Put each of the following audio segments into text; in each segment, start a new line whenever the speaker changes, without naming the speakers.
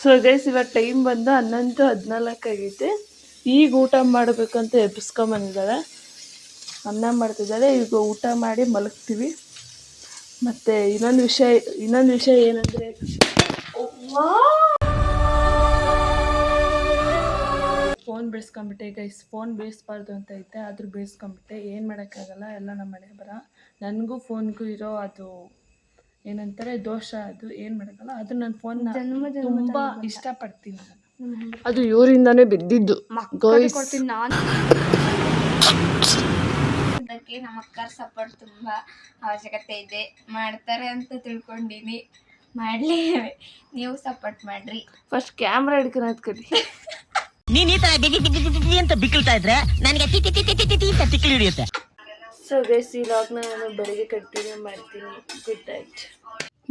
So guys ಇವಾಗ time ಬಂದು 11:14 ಆಗೈತೆ. ಈಗ ಊಟ ಮಾಡಬೇಕಂತ ಎಬ್ಬಿಸ್ಕೊಂಬಂದಿದ್ದಾಳೆ. ಅನ್ನ ಮಾಡ್ತಿದ್ದಾಳೆ. ಈಗ ಊಟ ಮಾಡಿ ಮಲಗ್ತೀವಿ. ಮತ್ತು ಇನ್ನೊಂದು ವಿಷಯ ಏನಂದರೆ ಫೋನ್ ಬೇಯಿಸ್ಕೊಂಬಿಟ್ಟೆ ಗೈಸ್. ಫೋನ್ ಬೇಯಿಸ್ಬಾರ್ದು ಅಂತ ಐತೆ, ಆದರೂ ಬೇಯಿಸ್ಕೊಂಬಿಟ್ಟೆ. ಏನು ಮಾಡೋಕ್ಕಾಗಲ್ಲ, ಎಲ್ಲ ನಮ್ಮ ಮನೆ ಬರ. ನನಗೂ ಫೋನ್ಗೂ ಇರೋ ಅದು ಏನಂತಾರೆ ದೋಷ, ಅದು ಏನು ಮಾಡೋಕ್ಕಲ್ಲ. ಅದು ನನ್ನ ಫೋನ್ನ ತುಂಬ ಇಷ್ಟಪಡ್ತೀನಿ ನಾನು. ಅದು ಇವರಿಂದಾನೇ ಬಿದ್ದಿದ್ದು ಕೊಡ್ತೀನಿ ನಾನು.
ಅದಕ್ಕೆ ನಮ್ಮ ಅಕ್ಕರ ಸಪೋರ್ಟ್ ತುಂಬ ಅವಶ್ಯಕತೆ ಇದೆ. ಮಾಡ್ತಾರೆ ಅಂತ ತಿಳ್ಕೊಂಡಿನಿ, ಮಾಡಲಿ. ನೀವು ಸಪೋರ್ಟ್ ಮಾಡ್ರಿ.
ಫಸ್ಟ್ ಕ್ಯಾಮ್ರಾ ಹಿಡ್ಕೊಳೋದು ಕಲಿ.
ನೀನ್ ಈ ತರ ಬಿಗಿ ಅಂತ ಬಿಕ್ಕಳ್ತಾ ಇದ್ರೆ ನನಗೆ ತಿಕ್ಕಲಿ ಹಿಡಿಯುತ್ತೆ.
ಸೊ ಗೈಸ್ ಈ ಲಾಗ್ನ ನಾನು ಬೆಳಗ್ಗೆ ಕಂಟಿನ್ಯೂ ಮಾಡ್ತೀನಿ. Good night.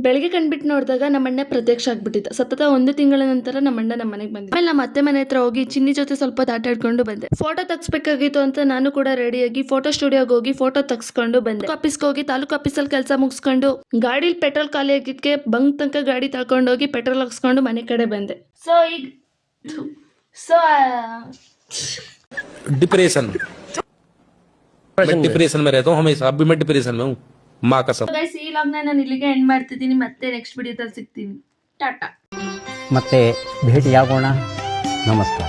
ಬೆಳಗ್ಗೆ ಕಂಡ್ಬಿಟ್ಟು ನೋಡಿದಾಗ ನಮ್ಮಣ್ಣ ಪ್ರತ್ಯಕ್ಷ ಆಗ್ಬಿಟ್ಟಿದ್ದ. ಸತತ 1 ತಿಂಗಳ ನಂತರ ನಮ್ಮಣ್ಣ ನಮ್ಮ ಮನೆಗೆ ಬಂದಿದ್ದ. ಆಮೇಲೆ ನಮ್ಮ ಅತ್ತೆ ಮನೆ ಹತ್ರ ಹೋಗಿ ಚಿನ್ನಿ ಜೊತೆ ಸ್ವಲ್ಪ ಆಟ ಆಡ್ಕೊಂಡು ಬಂದೆ. ಫೋಟೋ ತೆಗಿಸ್ಬೇಕಾಗಿತ್ತು ಅಂತ ನಾನು ಕೂಡ ರೆಡಿಯಾಗಿ ಫೋಟೋ ಸ್ಟುಡಿಯೋಗೆ ಹೋಗಿ ಫೋಟೋ ತೆಗೆಸ್ಕೊಂಡು ಬಂದೆ. ಆಫೀಸ್ಗೆ ಹೋಗಿ ತಾಲೂಕು ಆಫೀಸಲ್ಲಿ ಕೆಲಸ ಮುಗಿಸ್ಕೊಂಡು ಗಾಡಿಲಿ ಪೆಟ್ರೋಲ್ ಖಾಲಿ ಆಗಿದ್ದಕ್ಕೆ ಬಂಕ್ ತನಕ ಗಾಡಿ ತಳ್ಕೊಂಡು ಹೋಗಿ ಪೆಟ್ರೋಲ್ ಹಾಕ್ಸ್ಕೊಂಡು ಮನೆ ಕಡೆ ಬಂದೆ.
डिप्रेशन में रहता हूँ हमेशा. अभी मैं डिप्रेशन में हूँ. माँ कसम.
ಗೈಸ್ ಈ ಲಾಗ್ನ ನಾನು ಇಲ್ಲಿಗೆ ಎಂಡ್ ಮಾಡ್ತಿದ್ದೀನಿ. ಮತ್ತೆ ನೆಕ್ಸ್ಟ್ ವಿಡಿಯೋದಲ್ಲಿ ಸಿಗ್ತೀನಿ. ಟಾಟಾ.
ಮತ್ತೆ ಭೇಟಿಯಾಗೋಣ. ನಮಸ್ಕಾರ.